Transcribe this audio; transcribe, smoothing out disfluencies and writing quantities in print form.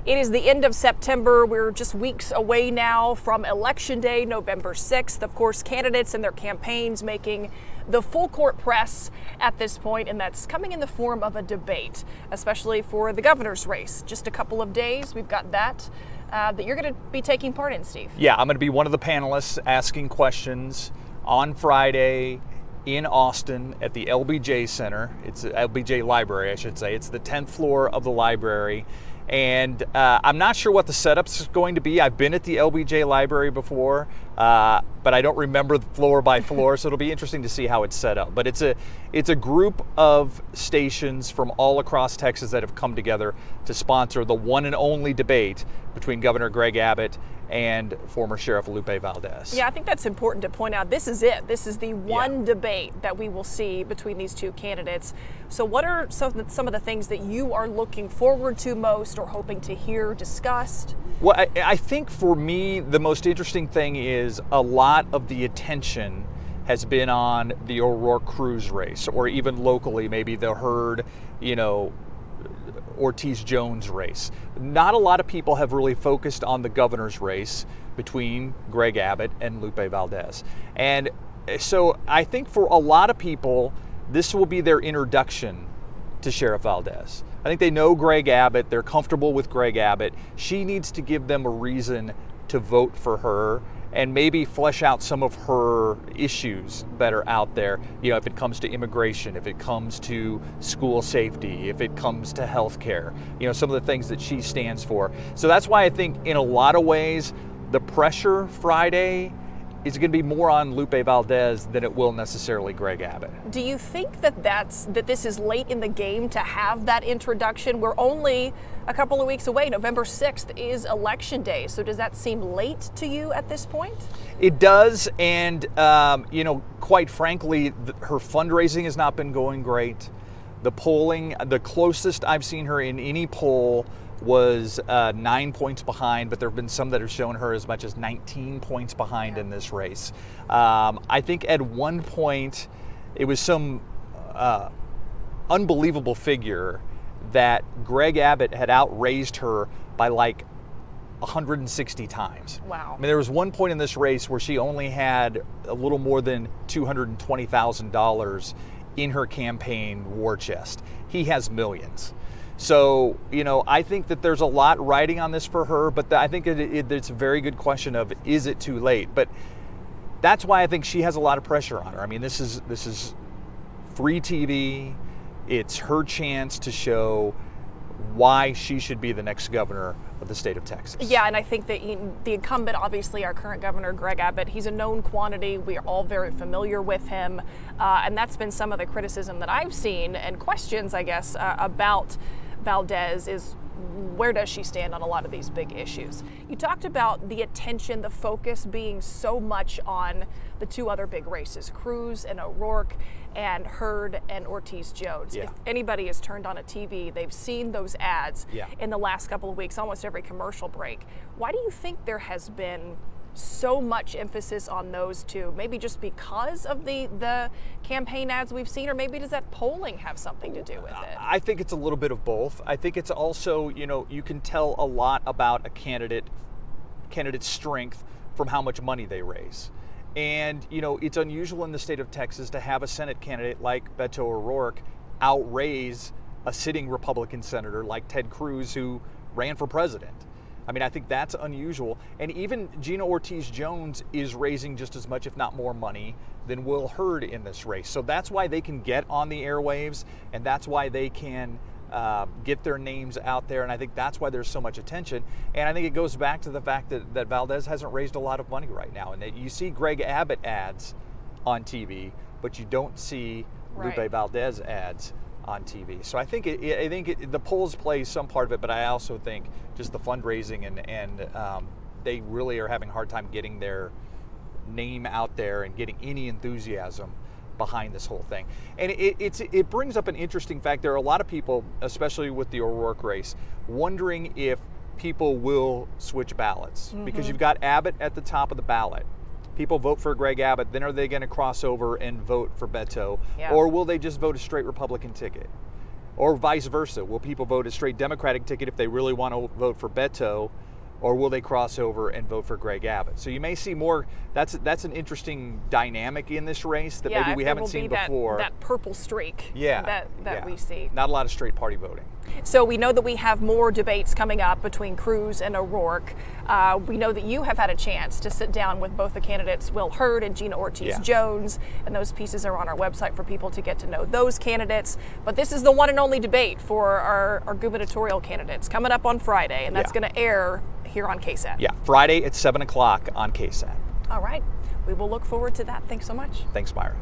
It is the end of September. We're just weeks away now from Election Day, November 6th. Of course, candidates and their campaigns making the full court press at this point, and that's coming in the form of a debate, especially for the governor's race. Just a couple of days, we've got that you're going to be taking part in, Steve. Yeah, I'm going to be one of the panelists asking questions on Friday in Austin at the LBJ Center. It's the LBJ Library, I should say. It's the 10th floor of the library. And I'm not sure what the setup's going to be. I've been at the LBJ Library before, but I don't remember floor by floor, so it'll be interesting to see how it's set up. But it's a group of stations from all across Texas that have come together to sponsor the one and only debate between Governor Greg Abbott and former Sheriff Lupe Valdez. Yeah, I think that's important to point out. This is it. This is the one debate that we will see between these two candidates. So what are some of the things that you are looking forward to most or hoping to hear discussed? Well, I think for me, the most interesting thing is a lot of the attention has been on the O'Rourke-Cruz race, or even locally, maybe the Hurd, Ortiz-Jones race. Not a lot of people have really focused on the governor's race between Greg Abbott and Lupe Valdez. And so I think for a lot of people, this will be their introduction to Sheriff Valdez. I think they know Greg Abbott, they're comfortable with Greg Abbott. She needs to give them a reason to vote for her and maybe flesh out some of her issues that are out there. If it comes to immigration, if it comes to school safety, if it comes to health care, some of the things that she stands for. So that's why I think in a lot of ways, the pressure Friday is going to be more on Lupe Valdez than it will necessarily Greg Abbott. Do you think that this is late in the game to have that introduction? We're only a couple of weeks away. November 6th is Election Day. So does that seem late to you at this point? It does. And, quite frankly, her fundraising has not been going great. The polling, the closest I've seen her in any poll was 9 points behind, but there have been some that have shown her as much as 19 points behind in this race. I think at one point it was some unbelievable figure that Greg Abbott had outraised her by like 160 times. Wow. I mean, there was one point in this race where she only had a little more than $220,000 in her campaign war chest. He has millions. So, I think that there's a lot riding on this for her, but I think it's a very good question of, is it too late? But that's why I think she has a lot of pressure on her. I mean, this is free TV. It's her chance to show why she should be the next governor of the state of Texas. Yeah, and I think that the incumbent, obviously our current governor, Greg Abbott, he's a known quantity. We are all very familiar with him. And that's been some of the criticism that I've seen and questions, I guess, about Valdez is, where does she stand on a lot of these big issues? You talked about the attention, the focus being so much on the two other big races, Cruz and O'Rourke and Hurd and Ortiz-Jones. Yeah. If anybody has turned on a TV, they've seen those ads in the last couple of weeks, almost every commercial break. Why do you think there has been so much emphasis on those two? Maybe just because of the campaign ads we've seen, or maybe does that polling have something to do with it? I think it's a little bit of both. I think it's also, you can tell a lot about a candidate's strength from how much money they raise. And, it's unusual in the state of Texas to have a Senate candidate like Beto O'Rourke outraise a sitting Republican senator like Ted Cruz, who ran for president. I mean, I think that's unusual. And even Gina Ortiz-Jones is raising just as much, if not more money than Will Hurd in this race. So that's why they can get on the airwaves, and that's why they can get their names out there. And I think that's why there's so much attention. And I think it goes back to the fact that Valdez hasn't raised a lot of money right now. And that you see Greg Abbott ads on TV, but you don't see Lupe Valdez ads on TV. So I think the polls play some part of it, but I also think just the fundraising and they really are having a hard time getting their name out there and getting any enthusiasm behind this whole thing. And it brings up an interesting fact. There are a lot of people, especially with the O'Rourke race, wondering if people will switch ballots, because you've got Abbott at the top of the ballot. People vote for Greg Abbott, then are they going to cross over and vote for Beto? Yeah. Or will they just vote a straight Republican ticket? Or vice versa, will people vote a straight Democratic ticket if they really want to vote for Beto, or will they cross over and vote for Greg Abbott? So you may see more. That's an interesting dynamic in this race that maybe we haven't seen before. That purple streak that we see. Not a lot of straight party voting. So we know that we have more debates coming up between Cruz and O'Rourke. We know that you have had a chance to sit down with both the candidates, Will Hurd and Gina Ortiz-Jones, and those pieces are on our website for people to get to know those candidates. But this is the one and only debate for our gubernatorial candidates coming up on Friday, and that's going to air here on KSAT. Yeah, Friday at 7 o'clock on KSAT. All right. We will look forward to that. Thanks so much. Thanks, Myra.